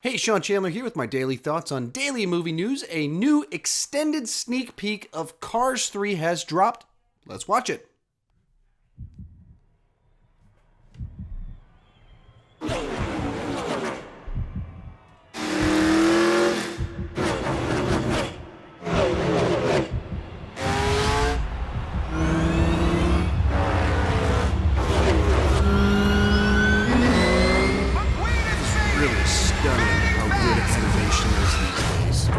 Hey, Sean Chandler here with my daily thoughts on daily movie news. A new extended sneak peek of Cars 3 has dropped. Let's watch it. Really stunning how good animation is these days.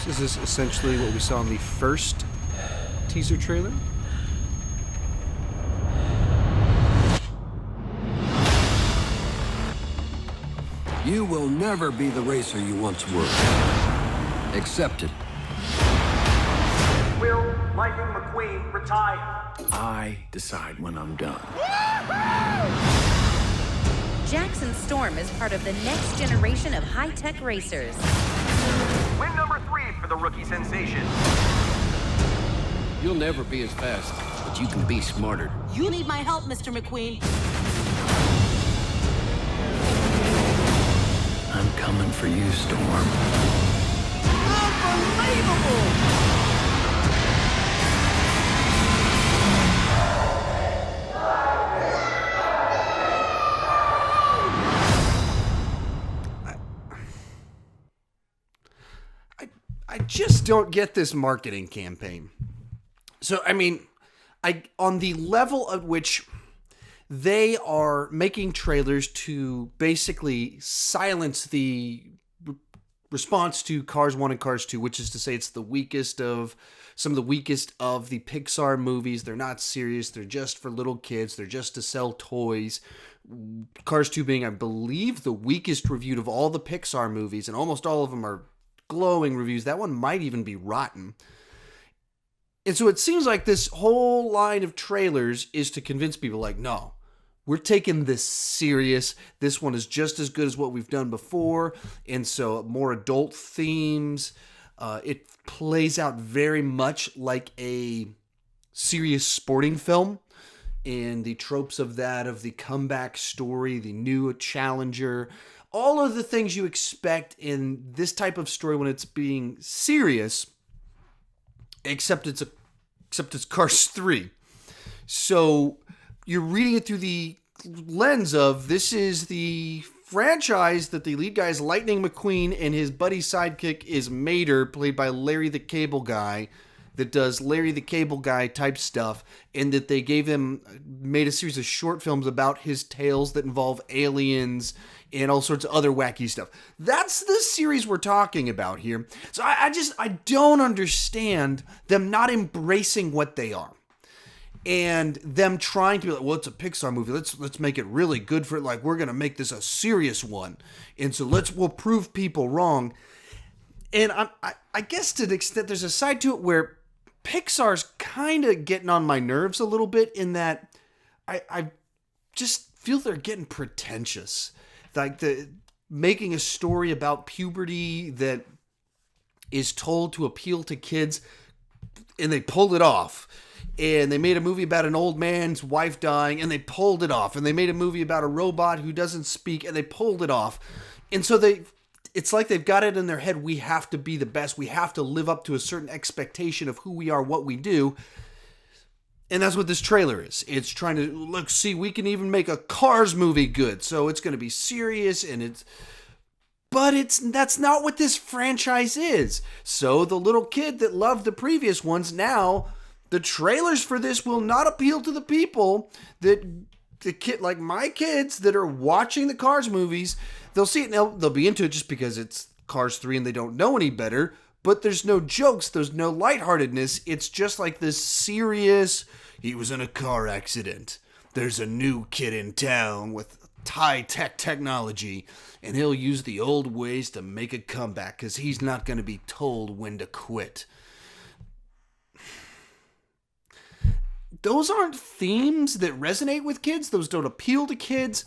This is essentially what we saw in the first teaser trailer. You will never be the racer you once were. Accepted. Will Lightning McQueen retire? I decide when I'm done. Jackson Storm is part of the next generation of high-tech racers. Win number 3 for the rookie sensation. You'll never be as fast, but you can be smarter. You need my help, Mr. McQueen. I'm coming for you, Storm. Unbelievable! I just don't get this marketing campaign. So, on the level at which they are making trailers to basically silence the response to Cars 1 and Cars 2, which is to say it's the weakest of some of the weakest of the Pixar movies. They're not serious. They're just for little kids. They're just to sell toys. Cars 2 being, I believe, the weakest reviewed of all the Pixar movies, and almost all of them are glowing reviews. That one might even be rotten. And so it seems like this whole line of trailers is to convince people like, no, we're taking this serious. This one is just as good as what we've done before. And so more adult themes. It plays out very much like a serious sporting film. And the tropes of that, of the comeback story, the new challenger, all of the things you expect in this type of story when it's being serious, except it's Cars 3. So you're reading it through the lens of this is the franchise that the lead guy is Lightning McQueen and his buddy sidekick is Mater, played by Larry the Cable Guy, that does Larry the Cable Guy type stuff, and that they made a series of short films about his tales that involve aliens and all sorts of other wacky stuff. That's the series we're talking about here. So I don't understand them not embracing what they are. And them trying to be like, well, it's a Pixar movie. Let's make it really good for it. Like, we're going to make this a serious one. And so we'll prove people wrong. And I guess to the extent there's a side to it where Pixar's kind of getting on my nerves a little bit in that I just feel they're getting pretentious. Like making a story about puberty that is told to appeal to kids, and they pulled it off. And they made a movie about an old man's wife dying, and they pulled it off. And they made a movie about a robot who doesn't speak, and they pulled it off. And so it's like they've got it in their head, we have to be the best. We have to live up to a certain expectation of who we are, what we do. And that's what this trailer is. It's trying to, look, see, we can even make a Cars movie good. So it's going to be serious, but that's not what this franchise is. So the little kid that loved the previous ones, now the trailers for this will not appeal to the people that the kid, like my kids that are watching the Cars movies. They'll see it and they'll be into it just because it's Cars 3 and they don't know any better. But there's no jokes. There's no lightheartedness. It's just like this serious, he was in a car accident. There's a new kid in town with high-tech technology, and he'll use the old ways to make a comeback because he's not going to be told when to quit. Those aren't themes that resonate with kids. Those don't appeal to kids.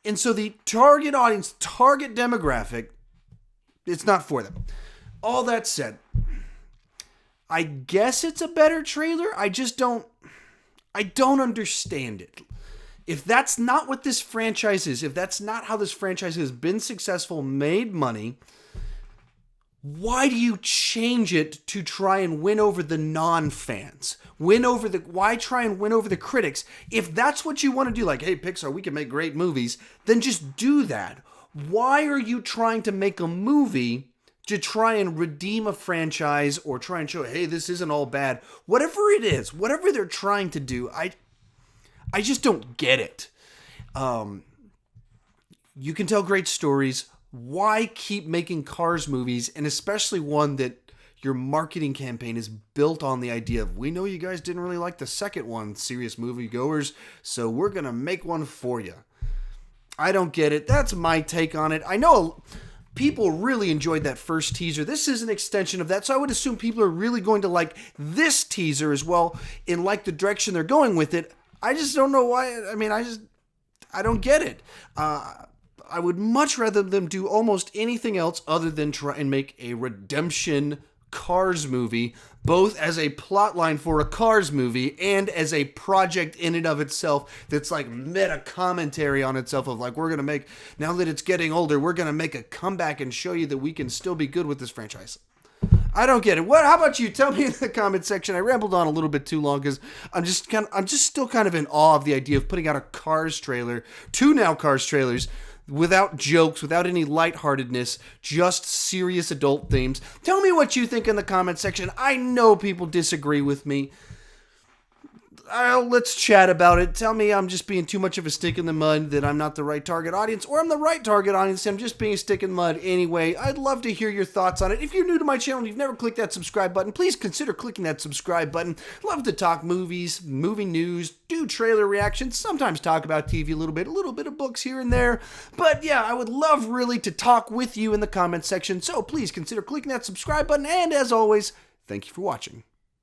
And so the target audience, target demographic, it's not for them. All that said, I guess it's a better trailer. I just don't I don't understand it. If that's not what this franchise is, if that's not how this franchise has been successful, made money, why do you change it to try and win over the non-fans? Why try and win over the critics? If that's what you want to do, like, hey, Pixar, we can make great movies, then just do that. Why are you trying to make a movie to try and redeem a franchise or try and show, hey, this isn't all bad? Whatever it is, whatever they're trying to do, I just don't get it. You can tell great stories. Why keep making Cars movies, and especially one that your marketing campaign is built on the idea of, we know you guys didn't really like the second one, serious moviegoers, so we're going to make one for you. I don't get it. That's my take on it. I know people really enjoyed that first teaser. This is an extension of that, so I would assume people are really going to like this teaser as well and like the direction they're going with it. I just don't know why. I mean, I don't get it. I would much rather them do almost anything else other than try and make a redemption Cars movie, both as a plot line for a Cars movie and as a project in and of itself that's like meta commentary on itself of like, we're going to make, now that it's getting older, we're going to make a comeback and show you that we can still be good with this franchise. I don't get it. How about you? Tell me in the comment section. I rambled on a little bit too long because I'm just still kind of in awe of the idea of putting out a Cars trailer, 2 now Cars trailers, without jokes, without any lightheartedness, just serious adult themes. Tell me what you think in the comment section. I know people disagree with me. Let's chat about it. Tell me I'm just being too much of a stick in the mud, that I'm not the right target audience, or I'm the right target audience and I'm just being a stick in the mud anyway. I'd love to hear your thoughts on it. If you're new to my channel and you've never clicked that subscribe button, please consider clicking that subscribe button. Love to talk movies, movie news, do trailer reactions, sometimes talk about TV a little bit of books here and there. But yeah, I would love really to talk with you in the comment section, so please consider clicking that subscribe button, and as always, thank you for watching.